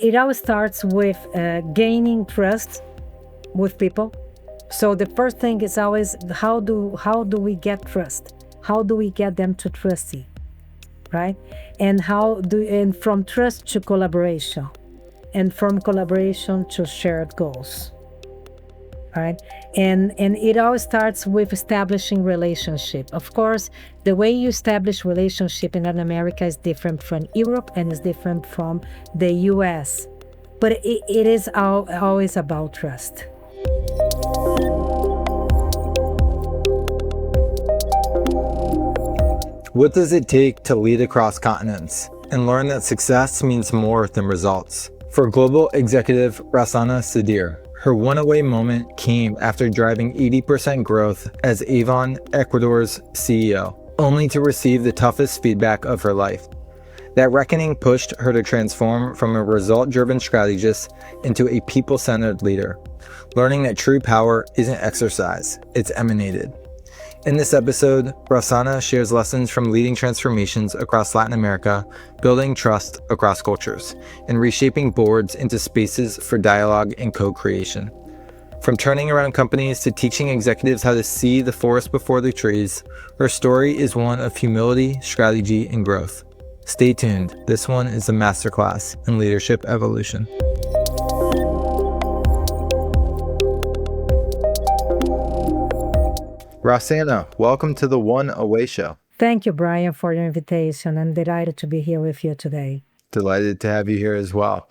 It all starts with gaining trust with people. So the first thing is always how do we get trust? How do we get them to trust you, right? And from trust to collaboration, and from collaboration to shared goals, right? And it all starts with establishing relationship. Of course, the way you establish relationship in Latin America is different from Europe and is different from the US, but it is always about trust. What does it take to lead across continents and learn that success means more than results? For global executive Rossana Sadir, her one-away moment came after driving 80% growth as Avon, Ecuador's CEO, only to receive the toughest feedback of her life. That reckoning pushed her to transform from a result-driven strategist into a people-centered leader, learning that true power isn't exercise, it's emanated. In this episode, Rossana shares lessons from leading transformations across Latin America, building trust across cultures, and reshaping boards into spaces for dialogue and co-creation. From turning around companies to teaching executives how to see the forest before the trees, her story is one of humility, strategy, and growth. Stay tuned. This one is a masterclass in leadership evolution. Rossana, welcome to the One Away Show. Thank you, Brian, for your invitation. I'm delighted to be here with you today. Delighted to have you here as well.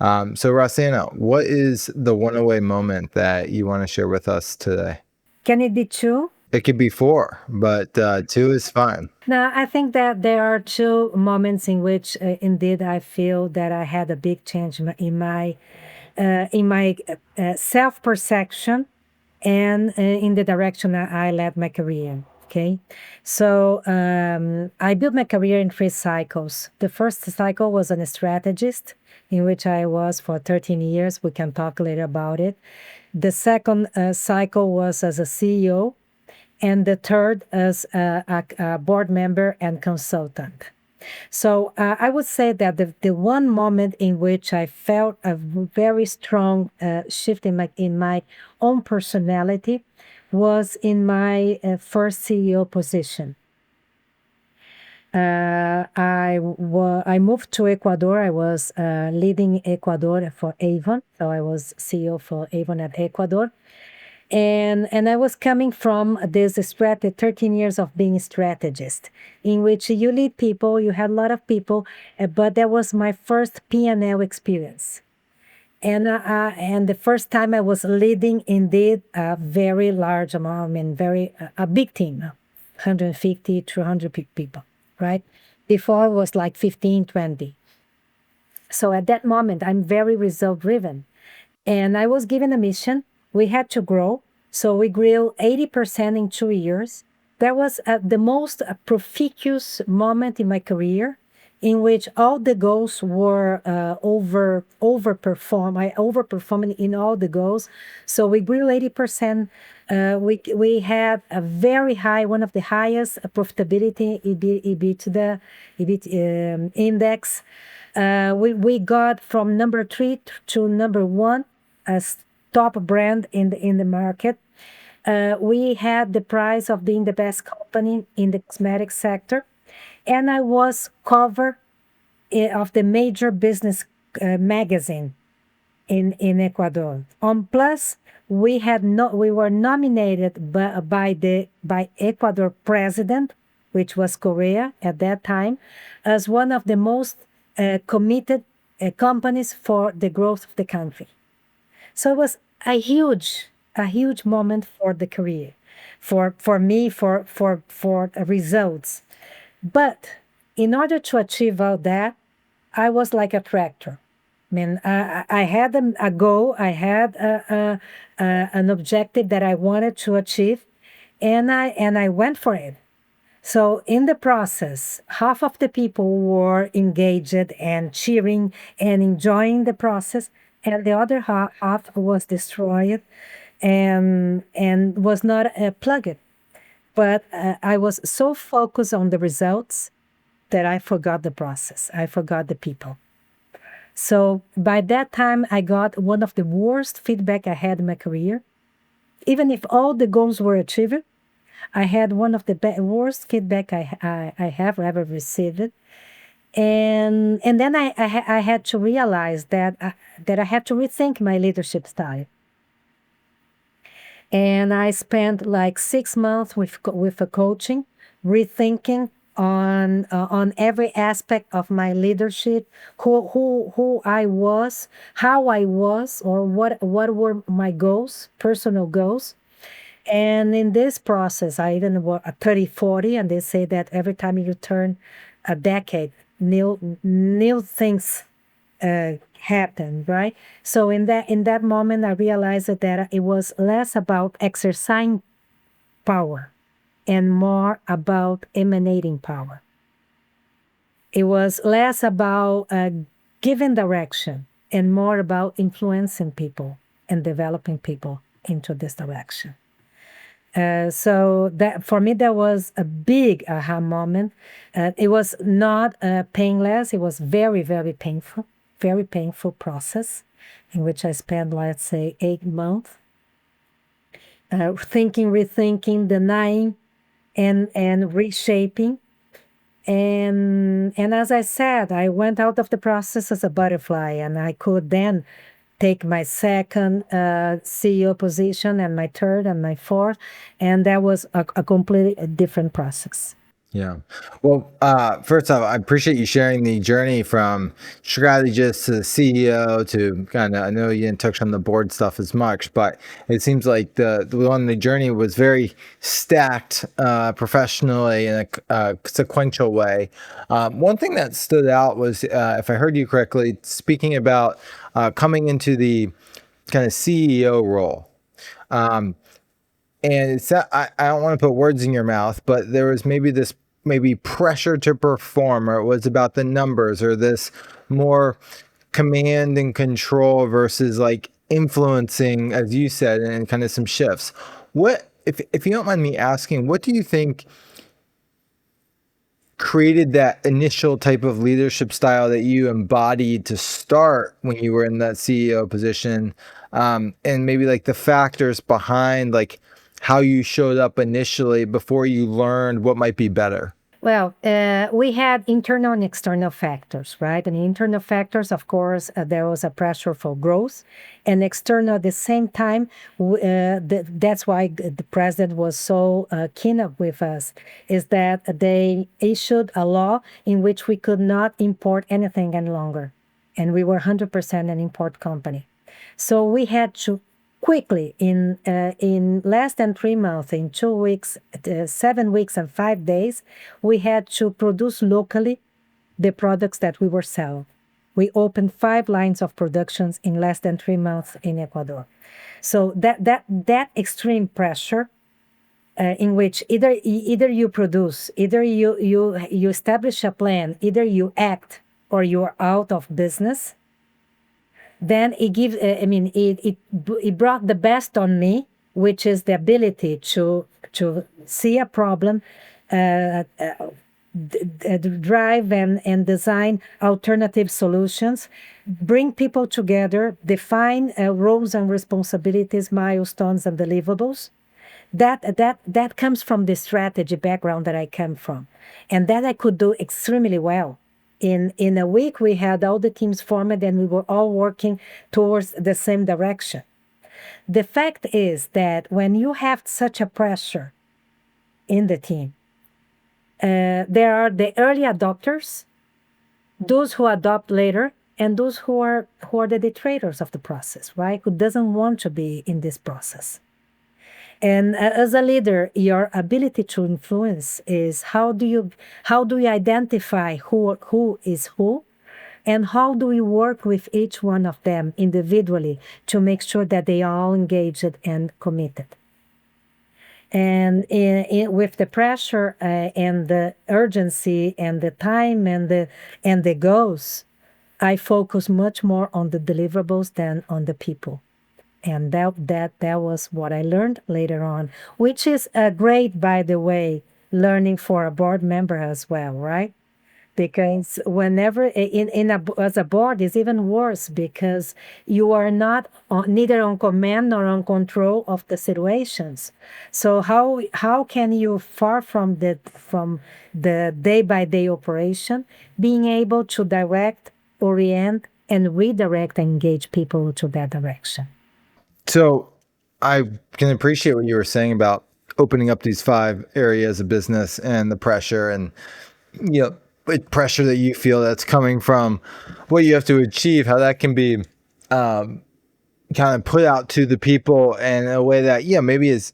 So Rossana, what is the one away moment that you want to share with us today? Can it be two? It could be four, but two is fine. Now, I think that there are two moments in which, indeed, I feel that I had a big change in my self-perception and in the direction I led my career. Okay, so I built my career in 3 cycles. The first cycle was as a strategist, in which I was for 13 years. We can talk later about it. The second cycle was as a CEO, and the third as a board member and consultant. So I would say that the one moment in which I felt a very strong shift in my own personality was in my first CEO position. I moved to Ecuador. I was leading Ecuador for Avon. So I was CEO for Avon at Ecuador. And I was coming from this 13 years of being a strategist, in which you lead people, you had a lot of people, but that was my first P&L experience. And the first time I was leading indeed a very large amount, I mean, a big team, 150, 200 people, right? Before it was like 15, 20. So at that moment, I'm very result driven. And I was given a mission. We had to grow. So we grew 80% in 2 years. That was the most profitous moment in my career, in which all the goals were overperformed. I overperformed in all the goals. So we grew 80%. We had a very high, one of the highest profitability EBITDA index. We got from number 3 to number 1 as top brand in the market. We had the prize of being the best company in the cosmetic sector, and I was cover of the major business magazine in Ecuador. Plus, we were nominated by Ecuador president, which was Korea at that time, as one of the most committed companies for the growth of the country. So it was a huge moment for the career, for me, for results. But in order to achieve all that, I was like a tractor. I mean, I had a goal, I had an objective that I wanted to achieve, and I went for it. So in the process, half of the people were engaged and cheering and enjoying the process, and the other half was destroyed and was not plugged. But I was so focused on the results that I forgot the process. I forgot the people. So by that time, I got one of the worst feedback I had in my career. Even if all the goals were achieved, I had one of the worst feedback I have ever received. And then I had to realize that I had to rethink my leadership style. And I spent like 6 months with a coaching, rethinking on every aspect of my leadership, who I was, how I was, or what were my goals, personal goals. And in this process, I even was 30, 40, and they say that every time you turn a decade, new things happen, right? So in that moment, I realized that it was less about exercising power and more about emanating power. It was less about giving direction and more about influencing people and developing people into this direction. So that for me, that was a big aha moment. It was not painless. It was very, very painful process in which I spent, let's say, 8 months thinking, rethinking, denying, and reshaping. And as I said, I went out of the process as a butterfly, and I could then take my second CEO position and my third and my fourth, and that was a completely different process. Yeah. Well, first off, I appreciate you sharing the journey from strategist to CEO to kind of, I know you didn't touch on the board stuff as much, but it seems like the journey was very stacked professionally in a sequential way. One thing that stood out was, if I heard you correctly, speaking about coming into the kind of CEO role. And I don't want to put words in your mouth, but there was maybe pressure to perform, or it was about the numbers, or this more command and control versus like influencing, as you said, and kind of some shifts. What, if you don't mind me asking, what do you think created that initial type of leadership style that you embodied to start when you were in that CEO position, and maybe like the factors behind like how you showed up initially before you learned what might be better? Well, we had internal and external factors, right? And internal factors, of course, there was a pressure for growth, and external at the same time. That's why the president was so keen up with us, is that they issued a law in which we could not import anything any longer, and we were 100% an import company. So we had to quickly, in less than 3 months, in 2 weeks, 7 weeks, and 5 days, we had to produce locally the products that we were selling. We opened 5 lines of productions in less than 3 months in Ecuador. So that extreme pressure, in which either you produce, either you establish a plan, either you act or you are out of business, then it gives, it brought the best on me, which is the ability to see a problem, drive and design alternative solutions, bring people together, define roles and responsibilities, milestones and deliverables. That comes from the strategy background that I come from, and that I could do extremely well. In a week, we had all the teams formed, and we were all working towards the same direction. The fact is that when you have such a pressure in the team, there are the early adopters, those who adopt later, and those who are the detractors of the process, right? Who doesn't want to be in this process. And as a leader, your ability to influence is how do you identify who is who, and how do we work with each one of them individually to make sure that they are all engaged and committed. And with the pressure and the urgency and the time and the goals, I focus much more on the deliverables than on the people. And that was what I learned later on, which is a great, by the way, learning for a board member as well, right? because whenever as a board is even worse because you are not neither on command nor on control of the situations. So how can you, far from the day by day operation, being able to direct, orient, and redirect and engage people to that direction? So I can appreciate what you were saying about opening up these 5 areas of business and the pressure and, you know, pressure that you feel that's coming from what you have to achieve, how that can be kind of put out to the people in a way that, yeah, maybe is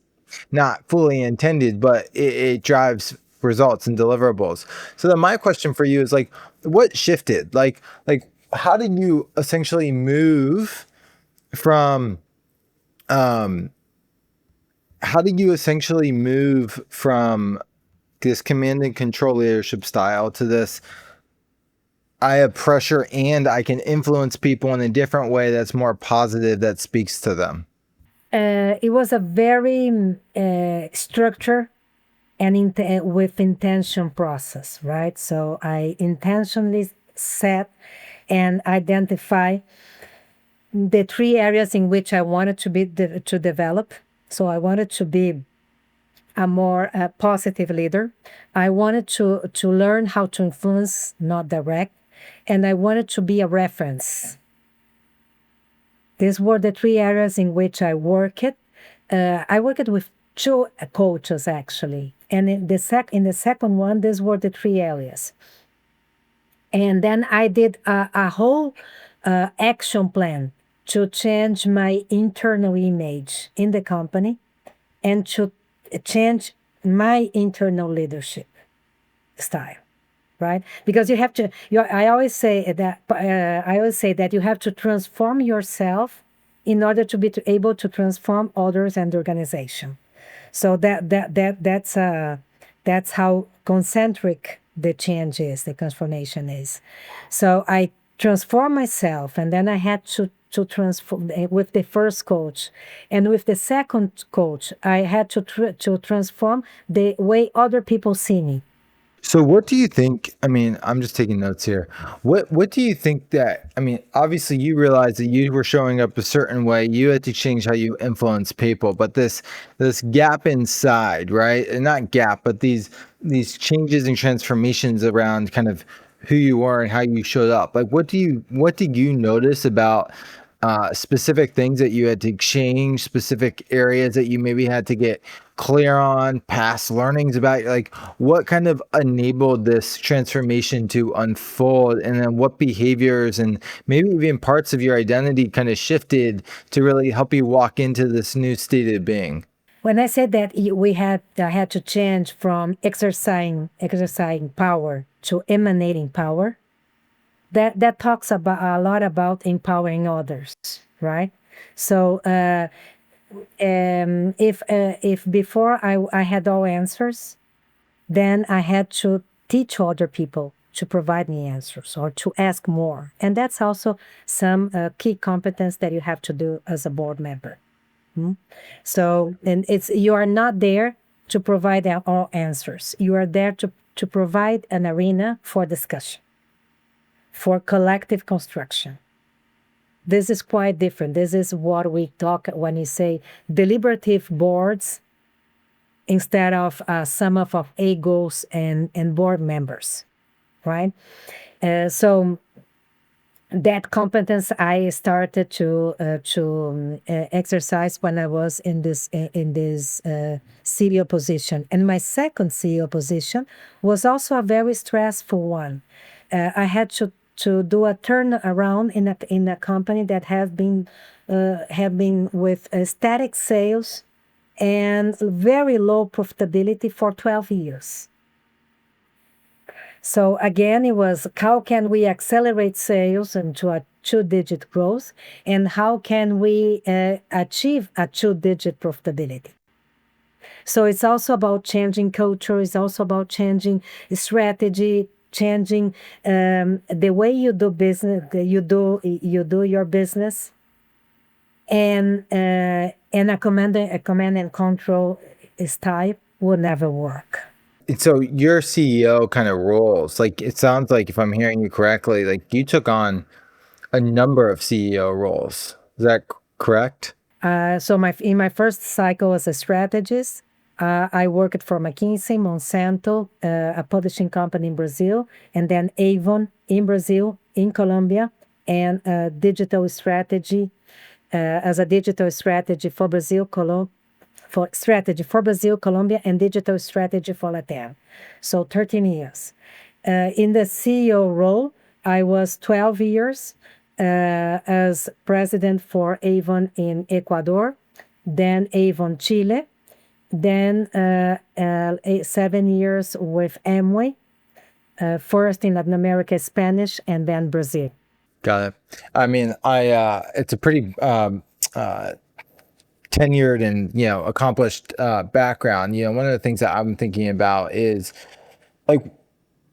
not fully intended, but it drives results and deliverables. So then my question for you is like, what shifted? Like how did you essentially move from um how did you essentially move from this command and control leadership style to this I have pressure and I can influence people in a different way that's more positive, that speaks to them? It was a very structured and with intention process, right? So I intentionally set and identify the 3 areas in which I wanted to develop. So I wanted to be a more positive leader. I wanted to learn how to influence, not direct, and I wanted to be a reference. These were the 3 areas in which I worked. I worked with 2 coaches actually, and in the second one, these were the 3 areas. And then I did a whole action plan to change my internal image in the company and to change my internal leadership style, right? Because you have to. I always say that you have to transform yourself in order to be able to transform others and the organization. So that's how concentric the change is, the transformation is. So I transform myself, and then I had to transform with the first coach, and with the second coach, I had to transform the way other people see me. So what do you think? I mean, I'm just taking notes here. What do you think that, I mean, obviously you realized that you were showing up a certain way. You had to change how you influence people, but this gap inside, right? And not gap, but these changes and transformations around kind of who you are and how you showed up. Like what did you notice about specific things that you had to change, specific areas that you maybe had to get clear on, past learnings about, like what kind of enabled this transformation to unfold, and then what behaviors and maybe even parts of your identity kind of shifted to really help you walk into this new state of being? When I said that I had to change from exercising power to emanating power, that talks about a lot about empowering others, right? So if before I had all answers, then I had to teach other people to provide me answers or to ask more, and that's also some key competence that you have to do as a board member. So, and you are not there to provide all answers. You are there to provide an arena for discussion, for collective construction. This is quite different. This is what we talk when you say deliberative boards instead of sum of egos and board members, right? So that competence I started to exercise when I was in this CEO position, and my second CEO position was also a very stressful one. I had to do a turnaround in a company that have been with static sales and very low profitability for 12 years. So again, it was how can we accelerate sales into a 2-digit growth, and how can we achieve a 2-digit profitability? So it's also about changing culture. It's also about changing strategy, changing the way you do business. You do your business, and a command and control style would never work. So your CEO kind of roles, like it sounds like if I'm hearing you correctly, like you took on a number of CEO roles. Is that correct? So in my first cycle as a strategist, I worked for McKinsey, Monsanto, a publishing company in Brazil, and then Avon in Brazil, in Colombia, and digital strategy as a digital strategy for Brazil, Colombia, and digital strategy for Latam. So 13 years. In the CEO role, I was 12 years as president for Avon in Ecuador, then Avon Chile, then 7 years with Amway, first in Latin America, Spanish, and then Brazil. Got it. I mean, it's a pretty tenured and accomplished background. One of the things that I'm thinking about is like,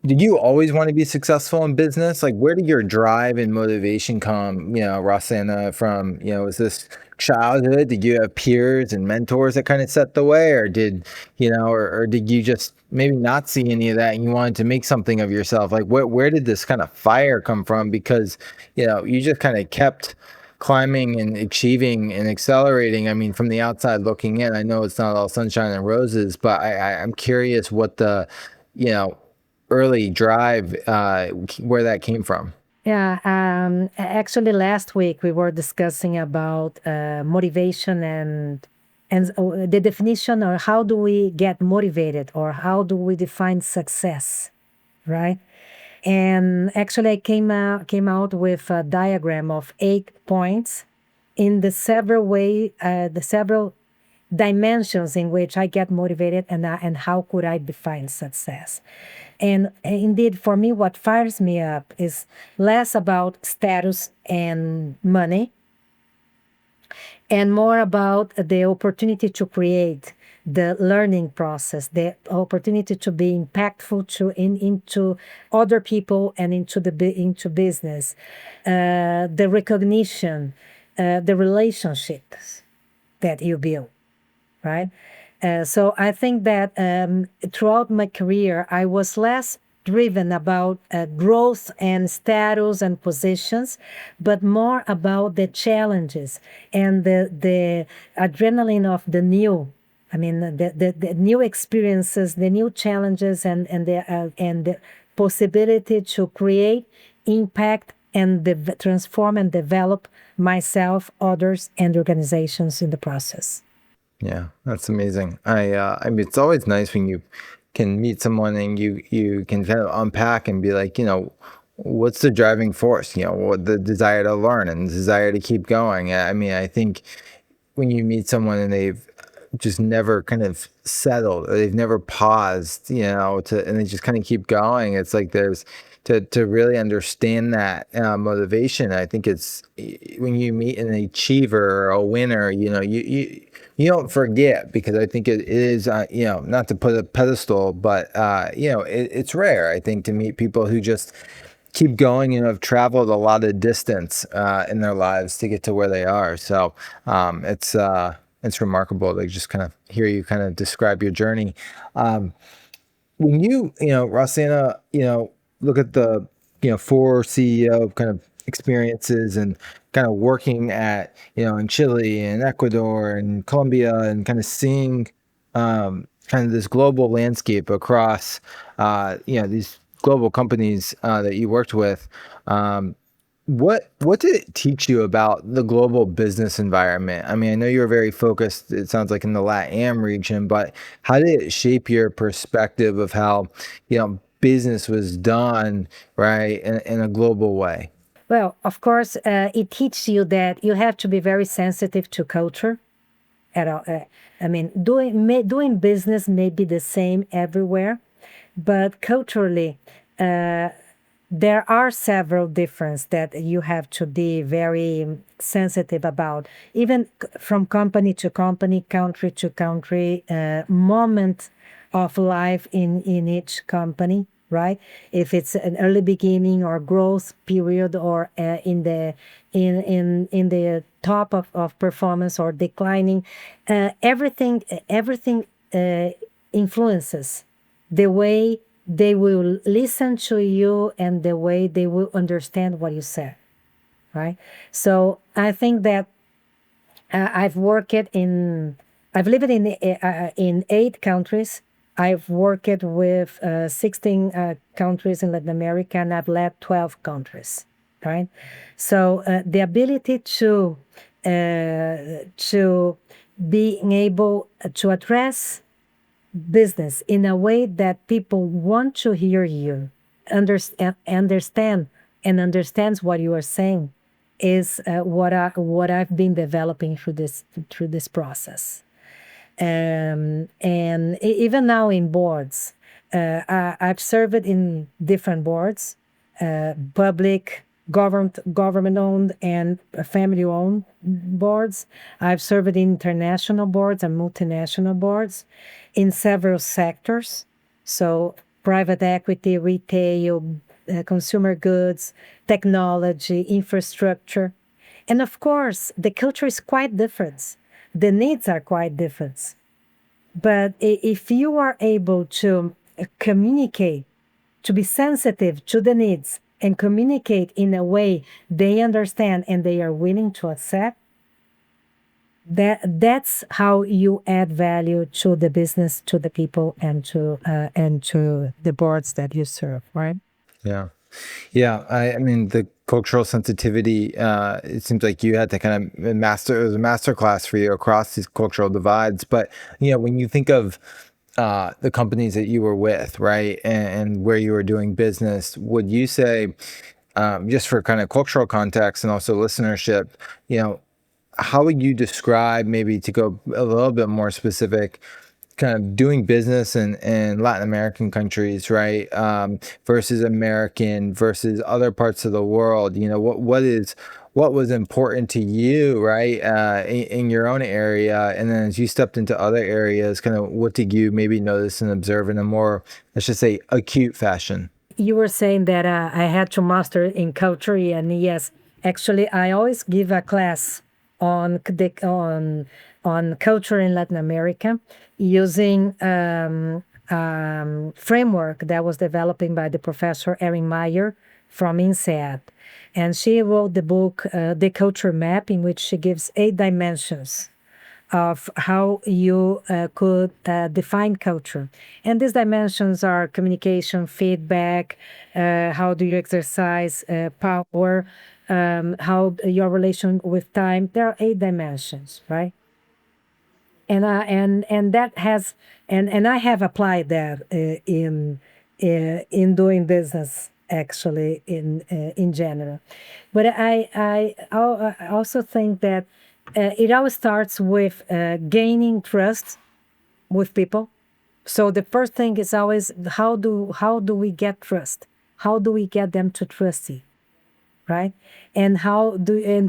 did you always want to be successful in business? Like, where did your drive and motivation come, Rossana, from? Was this childhood? Did you have peers and mentors that kind of set the way, or or did you just maybe not see any of that and you wanted to make something of yourself? Like, where did this kind of fire come from? Because, you just kind of kept climbing and achieving and accelerating. I mean, from the outside looking in, I know it's not all sunshine and roses, but I'm curious what the, you know, early drive, where that came from. Yeah, actually, last week we were discussing about motivation and the definition, or how do we get motivated, or how do we define success, right? And actually, I came out with a diagram of 8 points in the several dimensions in which I get motivated, and how could I define success. And indeed, for me, what fires me up is less about status and money, and more about the opportunity to create, the learning process, the opportunity to be impactful into other people and into business, the recognition, the relationships that you build, right? So I think that throughout my career, I was less driven about growth and status and positions, but more about the challenges and the adrenaline of the new. I mean, the new experiences, the new challenges, and the possibility to create impact and transform and develop myself, others, and organizations in the process. Yeah, that's amazing. I mean, it's always nice when you can meet someone and you can kind of unpack and be like, what's the driving force? What the desire to learn and desire to keep going. I mean, I think when you meet someone and they've just never kind of settled, or they've never paused, and they just kind of keep going. It's like there's to really understand that motivation. I think it's when you meet an achiever or a winner, you don't forget, because I think it is, not to put a pedestal, but it's rare, I think, to meet people who just keep going and have traveled a lot of distance in their lives to get to where they are. So it's remarkable to just kind of hear you kind of describe your journey. When Rossana, look at the, four CEO kind of experiences and kind of working at, in Chile and Ecuador and Colombia, and kind of seeing kind of this global landscape across, these global companies that you worked with. What did it teach you about the global business environment? I mean, I know you were very focused, it sounds like, in the LATAM region, but how did it shape your perspective of how, business was done, right, in a global way? Well, of course, it teaches you that you have to be very sensitive to culture. At all. I mean, doing business may be the same everywhere, but culturally, there are several differences that you have to be very sensitive about, even from company to company, country to country, moment of life in each company, right? If it's an early beginning or growth period, or in the top of performance or declining, everything influences the way they will listen to you and the way they will understand what you said, right? So I think that I've lived in 8 countries. I've worked with 16 countries in Latin America, and I've led 12 countries, right? So the ability to being able to address business in a way that people want to hear you, understand and understands what you are saying is what I've been developing through this process. And even now in boards, I've served in different boards, public, government owned, and family owned boards. I've served in international boards and multinational boards in several sectors. So, private equity, retail, consumer goods, technology, infrastructure. And of course, the culture is quite different. The needs are quite different. But if you are able to communicate, to be sensitive to the needs and communicate in a way they understand and they are willing to accept, that's how you add value to the business, to the people, and to the boards that you serve, right? Yeah. Yeah. I mean, the cultural sensitivity, it seems like you had to kind of it was a master class for you across these cultural divides. But, when you think of the companies that you were with, right, and where you were doing business, would you say, just for kind of cultural context and also listenership, how would you describe, maybe to go a little bit more specific, kind of doing business in Latin American countries, right? Versus American versus other parts of the world. What was important to you, right? In your own area, and then as you stepped into other areas, kind of what did you maybe notice and observe in a more, let's just say, acute fashion? You were saying that I had to master in culture, and yes, actually, I always give a class on culture in Latin America using framework that was developed by the professor Erin Meyer from INSEAD. And she wrote the book, The Culture Map, in which she gives 8 dimensions of how you could define culture. And these dimensions are communication, feedback, how do you exercise power, how your relation with time. There are 8 dimensions, right? And that has and I have applied that in doing business, actually, in general. But I also think that it always starts with gaining trust with people. So the first thing is always how do we get trust? How do we get them to trust you, right? And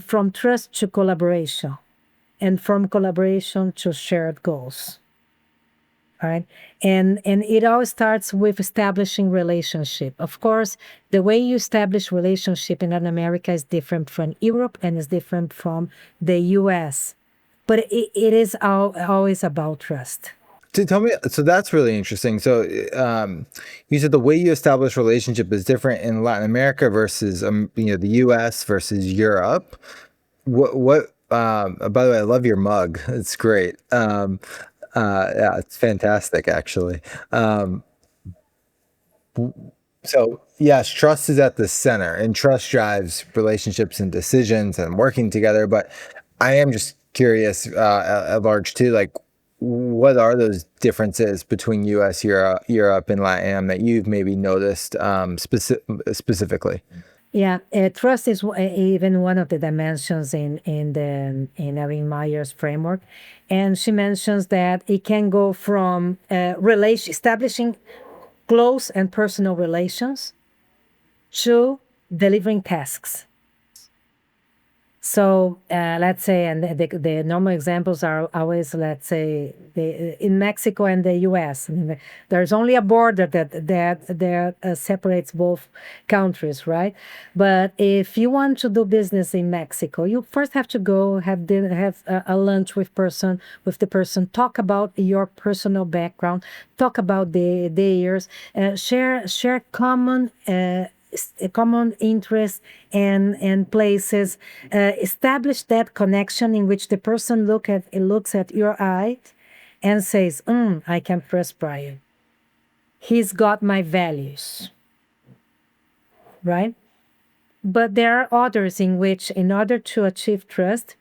from trust to collaboration, and from collaboration to shared goals, right? And it all starts with establishing relationship. Of course, the way you establish relationship in Latin America is different from Europe and is different from the US, but it is always about trust. To tell me, so that's really interesting. So, you said the way you establish relationship is different in Latin America versus, the U.S. versus Europe. What? By the way, I love your mug. It's great. Yeah, it's fantastic, actually. So yes, trust is at the center, and trust drives relationships and decisions and working together. But I am just curious, at large too, like what are those differences between U.S., Europe, and LATAM that you've maybe noticed specifically? Yeah, trust is even one of the dimensions in Erin Meyer's framework, and she mentions that it can go from establishing close and personal relations to delivering tasks. So let's say, and the normal examples are always, let's say, in Mexico and the U.S. I mean, there's only a border that separates both countries, right? But if you want to do business in Mexico, you first have to go have dinner, have a lunch with the person, talk about your personal background, talk about the years, share common interests and places, establish that connection in which the person looks at your eyes and says, I can trust Brian. He's got my values, right? But there are others in which, in order to achieve trust,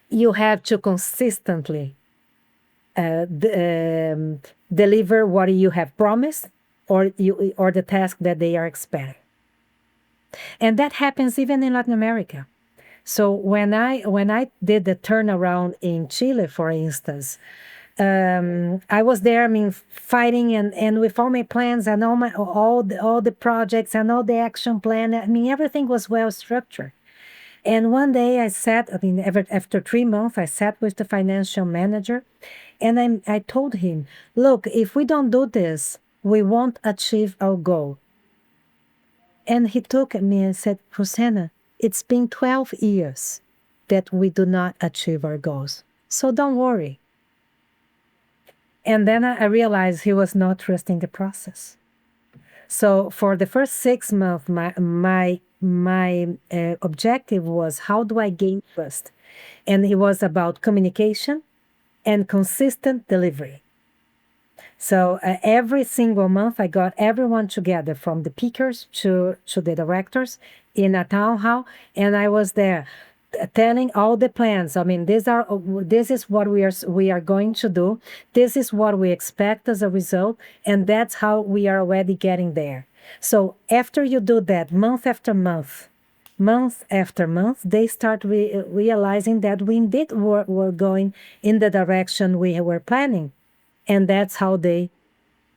you have to consistently deliver what you have promised or the task that they are expecting. And that happens even in Latin America. So when I did the turnaround in Chile, for instance, I was there, I mean, fighting and with all my plans and all the projects and all the action plan. I mean, everything was well structured. And one day I sat, I mean, after 3 months, I sat with the financial manager and I told him, look, if we don't do this, we won't achieve our goal. And he looked at me and said, Rossana, it's been 12 years that we do not achieve our goals. So don't worry. And then I realized he was not trusting the process. So for the first 6 months, my objective was, how do I gain trust? And it was about communication and consistent delivery. So every single month, I got everyone together, from the pickers to the directors, in a town hall, and I was there telling all the plans. I mean, this is what we are going to do. This is what we expect as a result, and that's how we are already getting there. So after you do that, month after month, month after month, they start realizing that we indeed were going in the direction we were planning. And that's how they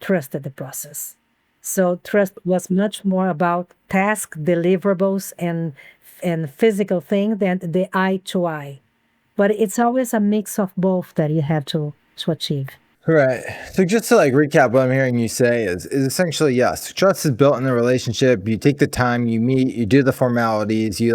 trusted the process. So trust was much more about task deliverables and physical thing than the eye to eye. But it's always a mix of both that you have to achieve. Right. So just to like recap, what I'm hearing you say is essentially, yes, trust is built in the relationship. You take the time, you meet, you do the formalities, you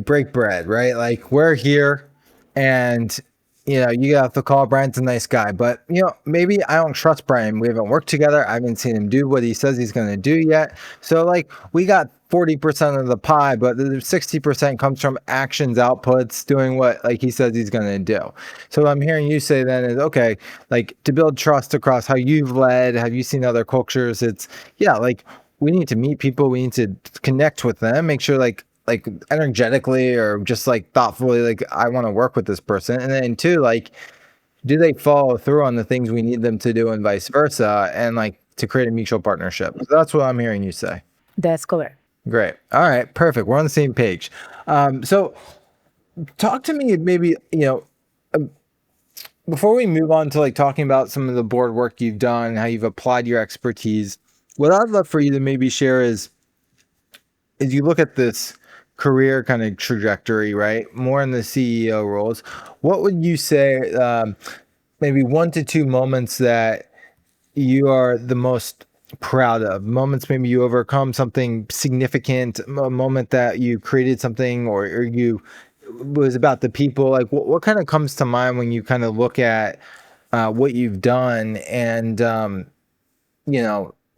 break bread, right? Like, we're here, and you have to call Brian's a nice guy, but maybe I don't trust Brian. We haven't worked together. I haven't seen him do what he says he's going to do yet. So like, we got 40% of the pie, but the 60% comes from actions, outputs, doing what like he says he's going to do. So what I'm hearing you say then is, okay, like, to build trust across how you've led, have you seen other cultures? It's, yeah, like, we need to meet people, we need to connect with them, make sure like energetically or just like thoughtfully, like, I want to work with this person. And then two, like, do they follow through on the things we need them to do, and vice versa, and like to create a mutual partnership. So that's what I'm hearing you say. That's correct. Great. All right, perfect. We're on the same page. So talk to me maybe, before we move on to like talking about some of the board work you've done, how you've applied your expertise, what I'd love for you to maybe share is you look at this career kind of trajectory, right? More in the CEO roles. What would you say, maybe 1 to 2 moments that you are the most proud of? Moments maybe you overcome something significant, a moment that you created something, or you was about the people. Like, what kind of comes to mind when you kind of look at what you've done and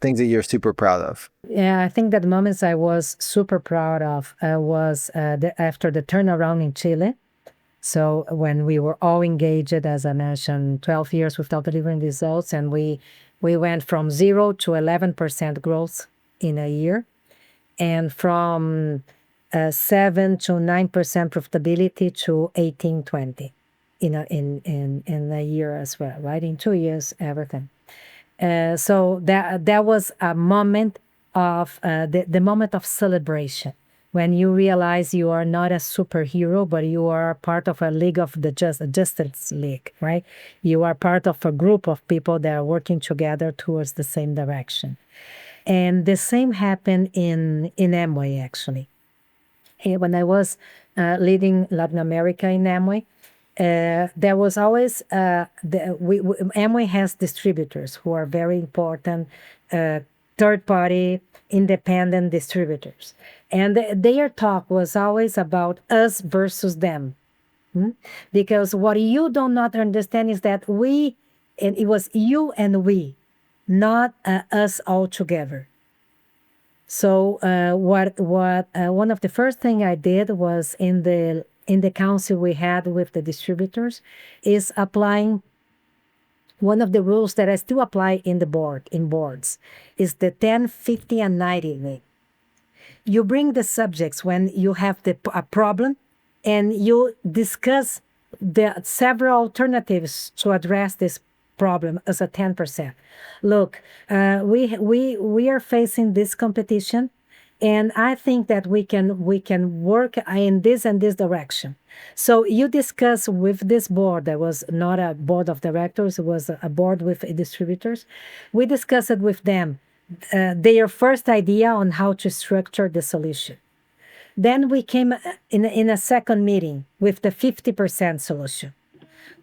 things that you're super proud of? Yeah, I think that the moments I was super proud of was after the turnaround in Chile. So when we were all engaged, as I mentioned, 12 years without delivering results, and we went from 0 to 11% growth in a year, and from 7 to 9% profitability to 18, 20 in a year as well, right? In 2 years, everything. So that was a moment of the moment of celebration, when you realize you are not a superhero, but you are part of a league of the Justice League, right? You are part of a group of people that are working together towards the same direction. And the same happened in Amway, actually. When I was leading Latin America in Amway, there was always Amway has distributors who are very important, third-party, independent distributors, and their talk was always about us versus them, because what you do not understand is that and it was you and we, not us all together. So one of the first thing I did was in the council we had with the distributors is applying one of the rules that I still apply in boards is the 10, 50, and 90. You bring the subjects when you have a problem, and you discuss the several alternatives to address this problem as a 10%. Look, we are facing this competition, and I think that we can work in this and this direction. So you discuss with this board. That was not a board of directors; it was a board with distributors. We discussed it with them, their first idea on how to structure the solution. Then we came in a second meeting with the 50% solution.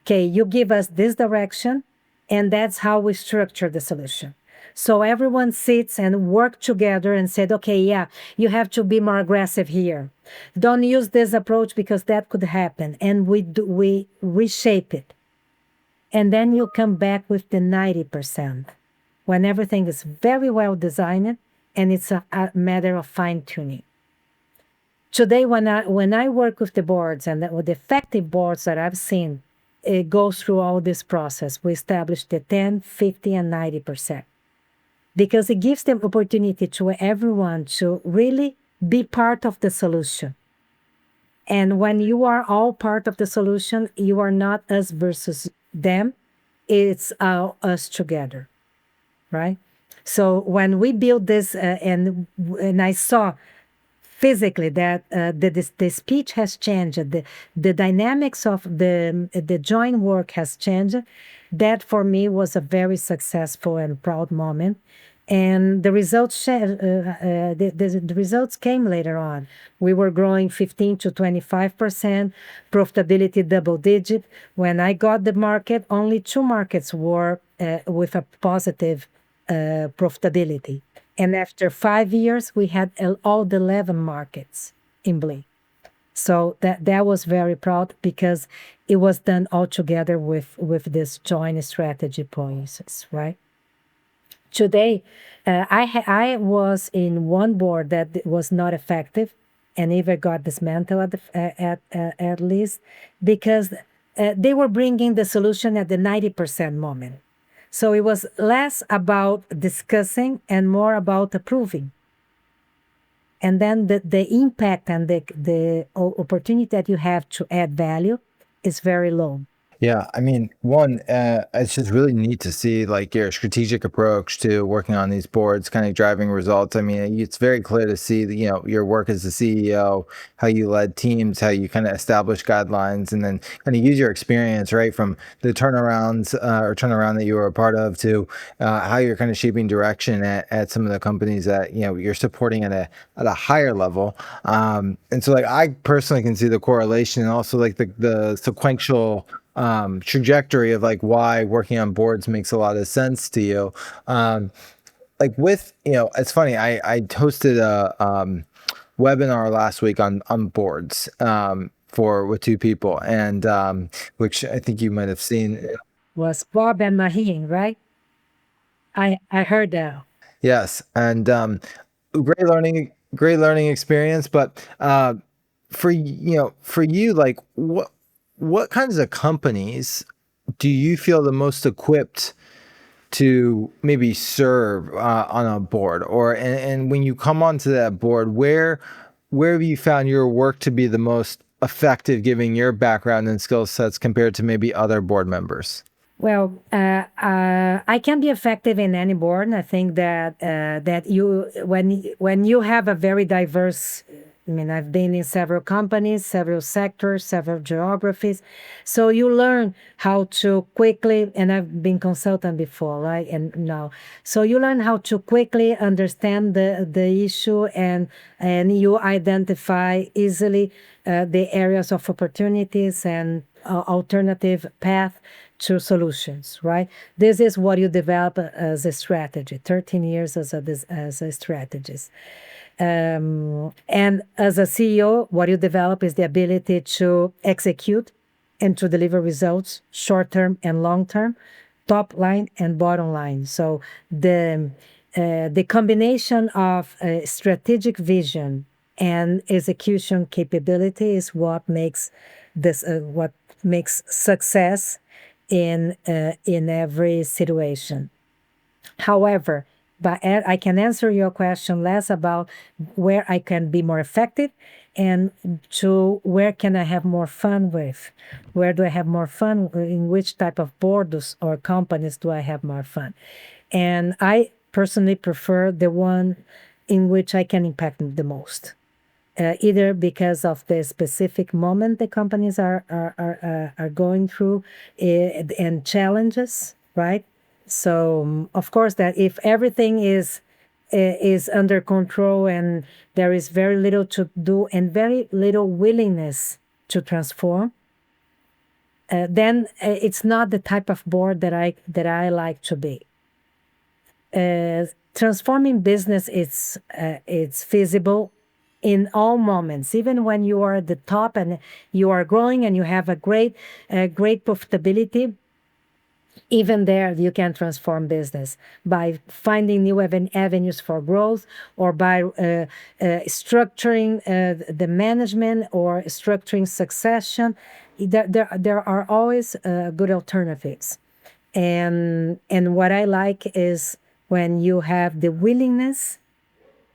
Okay, you give us this direction, and that's how we structure the solution. So everyone sits and work together and said, okay, yeah, you have to be more aggressive here. Don't use this approach because that could happen. And we reshape it. And then you come back with the 90% when everything is very well designed and it's a matter of fine tuning. Today, when I work with the boards and with the effective boards that I've seen, it goes through all this process. We establish the 10, 50, and 90% because it gives them opportunity to everyone to really be part of the solution. And when you are all part of the solution, you are not us versus them. It's us together, right? So when we built this, and I saw physically that the speech has changed, the dynamics of the joint work has changed. That for me was a very successful and proud moment. And the results came later on. We were growing 15 to 25%, profitability double digit. When I got the market, only 2 markets were with a positive profitability. And after 5 years, we had all the 11 markets in Blink. So that was very proud because it was done all together with this joint strategy process, right? Today, I was in one board that was not effective and even got dismantled at least because they were bringing the solution at the 90% moment. So it was less about discussing and more about approving. And then the impact and the opportunity that you have to add value is very low. Yeah, I mean, one, it's just really neat to see like your strategic approach to working on these boards, kind of driving results. I mean, it's very clear to see that, your work as the CEO, how you led teams, how you kind of establish guidelines, and then kind of use your experience, right, from the turnarounds or turnaround that you were a part of to how you're kind of shaping direction at some of the companies that, you're supporting at a higher level. And so like I personally can see the correlation and also like the sequential trajectory of like why working on boards makes a lot of sense to you. Like with, it's funny, I hosted a webinar last week on boards with 2 people, and which I think you might have seen. Was Bob and Maheen, right? I heard that. Yes, and great learning experience. But for you, like what kinds of companies do you feel the most equipped to maybe serve on a board, or and when you come onto that board, where have you found your work to be the most effective, given your background and skill sets compared to maybe other board members? Well, I can be effective in any board. I think that that you when you have a very diverse I mean, I've been in several companies, several sectors, several geographies. So you learn how to quickly, and I've been consultant before, right? And now, so you learn how to quickly understand the issue, and you identify easily the areas of opportunities and alternative path to solutions, right? This is what you develop as a strategy, 13 years as a strategist. And as a CEO, what you develop is the ability to execute and to deliver results, short term and long term, top line and bottom line. So the combination of strategic vision and execution capability is what makes success in every situation. However, but I can answer your question less about where I can be more effective and to where can I have more fun with. Where do I have more fun? In which type of boards or companies do I have more fun? And I personally prefer the one in which I can impact the most. Either because of the specific moment the companies are going through and challenges, right? So of course that if everything is under control and there is very little to do and very little willingness to transform, then it's not the type of board that I like to be. Transforming business it's feasible in all moments, even when you are at the top and you are growing and you have a great profitability. Even there, you can transform business by finding new avenues for growth, or by structuring the management or structuring succession. There are always good alternatives. And what I like is when you have the willingness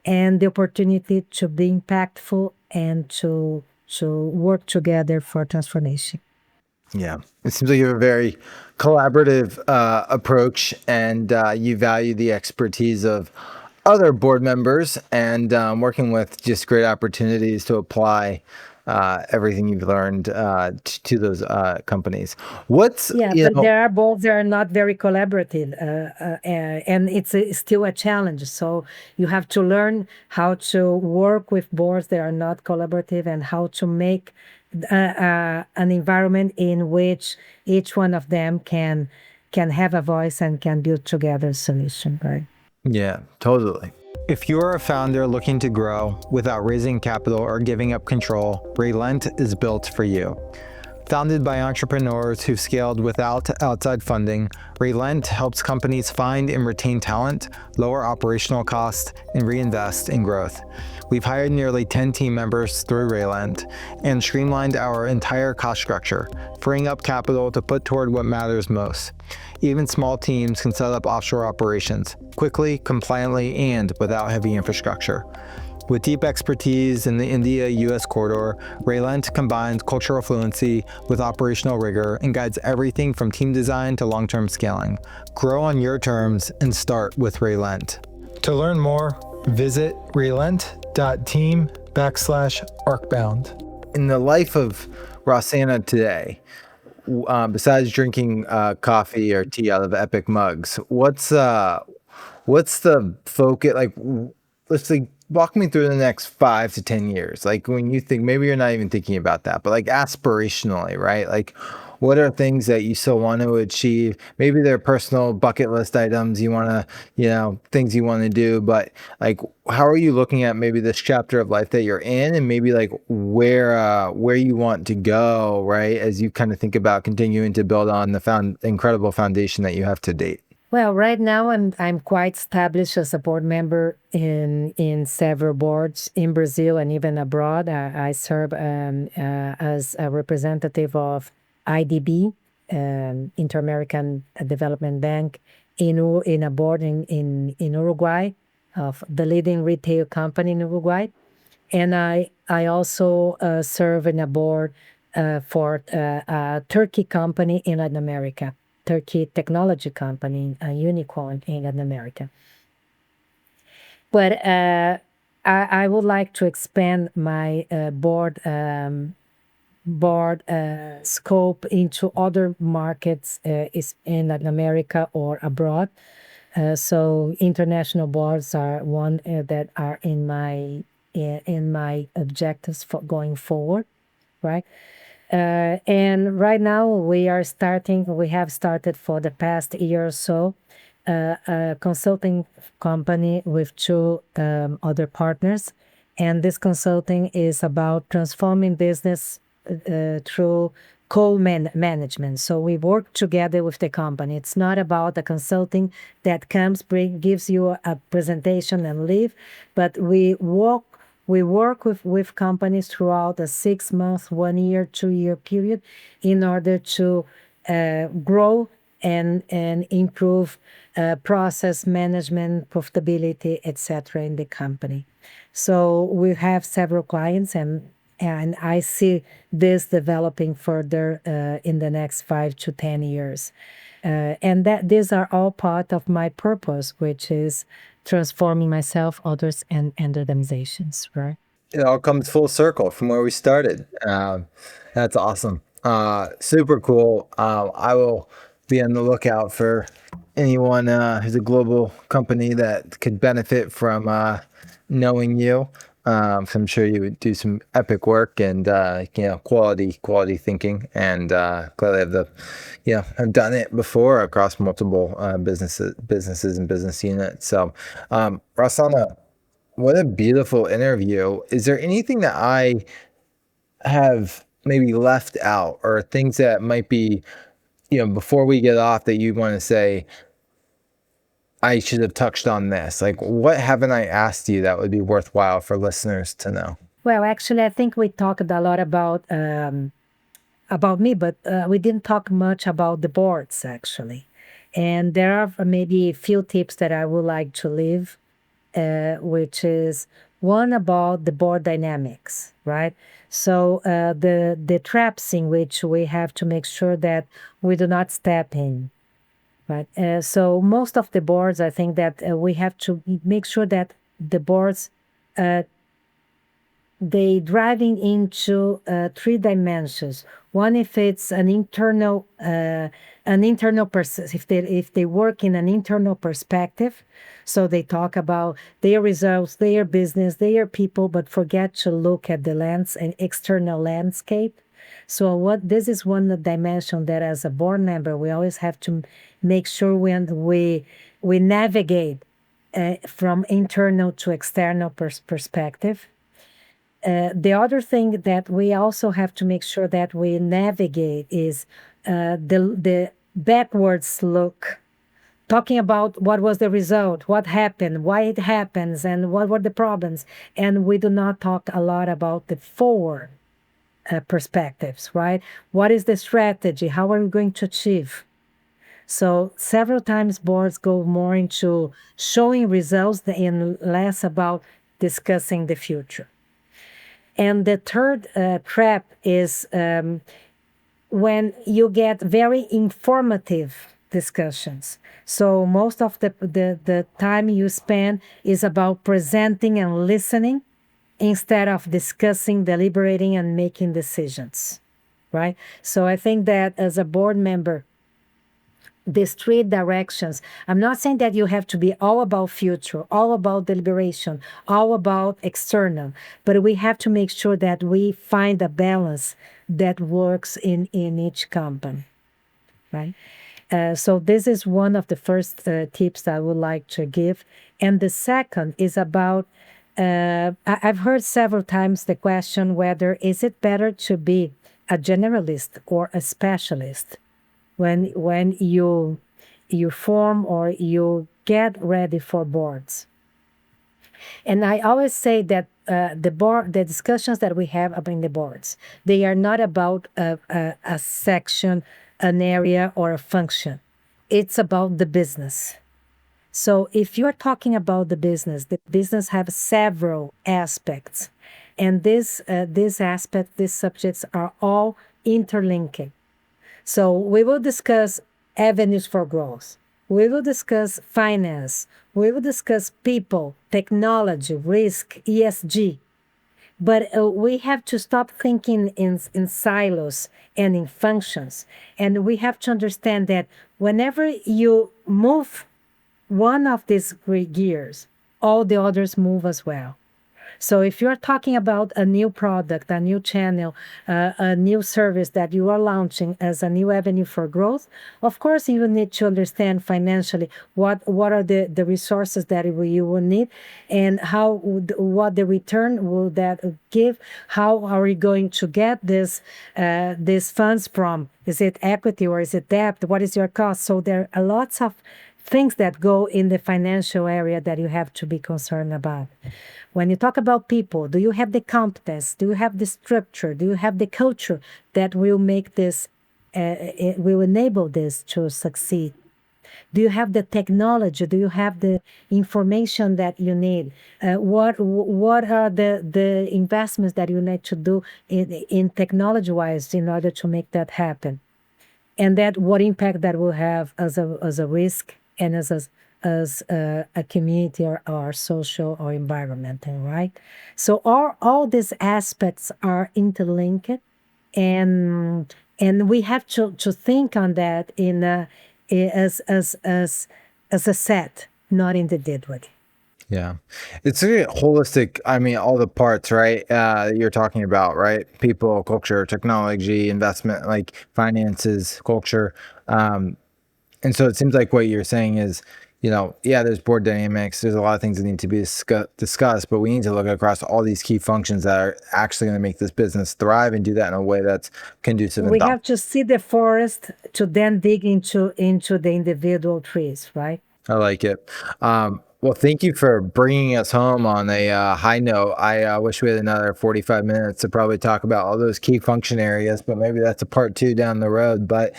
and the opportunity to be impactful and to work together for transformation. Yeah, it seems like you have a very collaborative approach, and you value the expertise of other board members, and working with just great opportunities to apply everything you've learned to those companies. What's, Yeah, you but know, there are boards that are not very collaborative, and it's still a challenge. So you have to learn how to work with boards that are not collaborative and how to make an environment in which each one of them can have a voice and can build together a solution, right? Yeah, totally. If you're a founder looking to grow without raising capital or giving up control, Relent is built for you. Founded by entrepreneurs who've scaled without outside funding, Relent helps companies find and retain talent, lower operational costs, and reinvest in growth. We've hired nearly 10 team members through Relent and streamlined our entire cost structure, freeing up capital to put toward what matters most. Even small teams can set up offshore operations quickly, compliantly, and without heavy infrastructure. With deep expertise in the India-US corridor, Relent combines cultural fluency with operational rigor and guides everything from team design to long-term scaling. Grow on your terms and start with Relent. To learn more, visit relent.team/arcbound. In the life of Rossana today, besides drinking coffee or tea out of epic mugs, what's the focus? Like, let's like walk me through the next 5 to 10 years. Like when you think, maybe you're not even thinking about that, but like aspirationally, right? Like, what are things that you still want to achieve? Maybe they're personal bucket list items you want to, things you want to do, but like, how are you looking at maybe this chapter of life that you're in, and maybe like where you want to go, right? As you kind of think about continuing to build on the incredible foundation that you have to date. Well, right now I'm quite established as a board member in several boards in Brazil and even abroad. I serve as a representative of IDB, Inter-American Development Bank, in a board in Uruguay, of the leading retail company in Uruguay, and I also serve in a board for a Turkey company in Latin America. Turkey technology company, a unicorn in Latin America. But I would like to expand my board scope into other markets is in Latin America or abroad. So international boards are one that are in my objectives for going forward, right? And right now we have started for the past year or so, a consulting company with two other partners. And this consulting is about transforming business through co-management. So we work together with the company. It's not about the consulting that gives you a presentation and leave, but we work with companies throughout a 6 month, 1 year, 2 year period in order to grow and improve process management, profitability, etc. in the company. So we have several clients, and I see this developing further in the next 5 to 10 years. And that these are all part of my purpose, which is transforming myself, others, and organizations, right? It all comes full circle from where we started. That's awesome. Super cool. I will be on the lookout for anyone who's a global company that could benefit from knowing you. So I'm sure you would do some epic work and quality thinking. And clearly have done it before across multiple businesses and business units. So, Rossana, what a beautiful interview. Is there anything that I have maybe left out or things that might be, before we get off that you want to say, I should have touched on this? Like, what haven't I asked you that would be worthwhile for listeners to know? Well, actually, I think we talked a lot about me, but we didn't talk much about the boards, actually. And there are maybe a few tips that I would like to leave, which is one about the board dynamics, right? So the traps in which we have to make sure that we do not step in, right? So most of the boards, I think that we have to make sure that the boards they driving into three dimensions. One, if it's if they work in an internal perspective, so they talk about their results, their business, their people, but forget to look at the and external landscape. So this is one dimension that as a board member we always have to make sure when we navigate from internal to external perspective. The other thing that we also have to make sure that we navigate is the backwards look, talking about what was the result, what happened, why it happens, and what were the problems. And we do not talk a lot about the forward perspectives, right? What is the strategy? How are we going to achieve? So several times boards go more into showing results and less about discussing the future. And the third trap is when you get very informative discussions. So most of the time you spend is about presenting and listening instead of discussing, deliberating, and making decisions, right? So I think that as a board member, these three directions. I'm not saying that you have to be all about future, all about deliberation, all about external, but we have to make sure that we find a balance that works in each company, right? So this is one of the first tips I would like to give. And the second is about, I've heard several times the question whether is it better to be a generalist or a specialist when you form or you get ready for boards. And I always say that the discussions that we have about the boards, they are not about a section, an area, or a function. It's about the business. So if you're talking about the business have several aspects, and these subjects are all interlinking. So we will discuss avenues for growth. We will discuss finance. We will discuss people, technology, risk, ESG. But we have to stop thinking in silos and in functions. And we have to understand that whenever you move one of these gears, all the others move as well. So if you're talking about a new product, a new channel, a new service that you are launching as a new avenue for growth, of course you need to understand financially what are the resources that you will need, and what the return will that give. How are you going to get these funds from? Is it equity or is it debt? What is your cost? So there are lots of things that go in the financial area that you have to be concerned about. When you talk about people, do you have the competence? Do you have the structure? Do you have the culture that will make this, will enable this to succeed? Do you have the technology? Do you have the information that you need? What are the investments that you need to do in technology-wise in order to make that happen? And that what impact that will have as a risk and as a community or social or environmental, right? So all these aspects are interlinked, and we have to think on that as a set, not individually. Yeah. It's a holistic, I mean, all the parts, right? You're talking about, right? People, culture, technology, investment, like finances, culture. And so it seems like what you're saying is, yeah, there's board dynamics. There's a lot of things that need to be discussed, but we need to look across all these key functions that are actually going to make this business thrive and do that in a way that's conducive. We have to see the forest to then dig into the individual trees, right? I like it. Well, thank you for bringing us home on a high note. I wish we had another 45 minutes to probably talk about all those key function areas, but maybe that's a part 2 down the road. But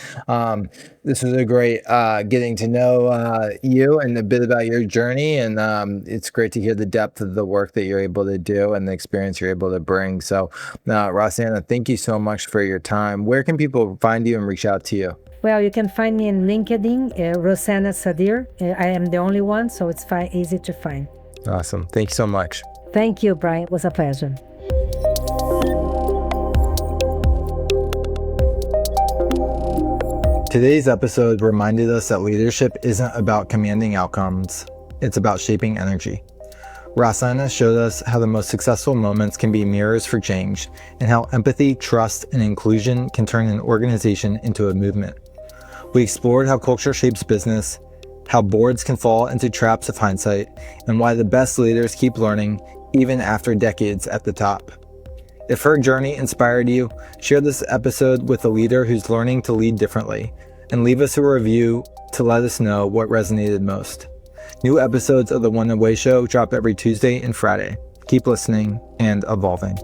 this was a great getting to know you and a bit about your journey. And it's great to hear the depth of the work that you're able to do and the experience you're able to bring. So, Rossana, thank you so much for your time. Where can people find you and reach out to you? Well, you can find me in LinkedIn, Rossana Sadir. I am the only one, so it's easy to find. Awesome. Thank you so much. Thank you, Brian. It was a pleasure. Today's episode reminded us that leadership isn't about commanding outcomes. It's about shaping energy. Rossana showed us how the most successful moments can be mirrors for change, and how empathy, trust, and inclusion can turn an organization into a movement. We explored how culture shapes business, how boards can fall into traps of hindsight, and why the best leaders keep learning even after decades at the top. If her journey inspired you, share this episode with a leader who's learning to lead differently, and leave us a review to let us know what resonated most. New episodes of The One Way Show drop every Tuesday and Friday. Keep listening and evolving.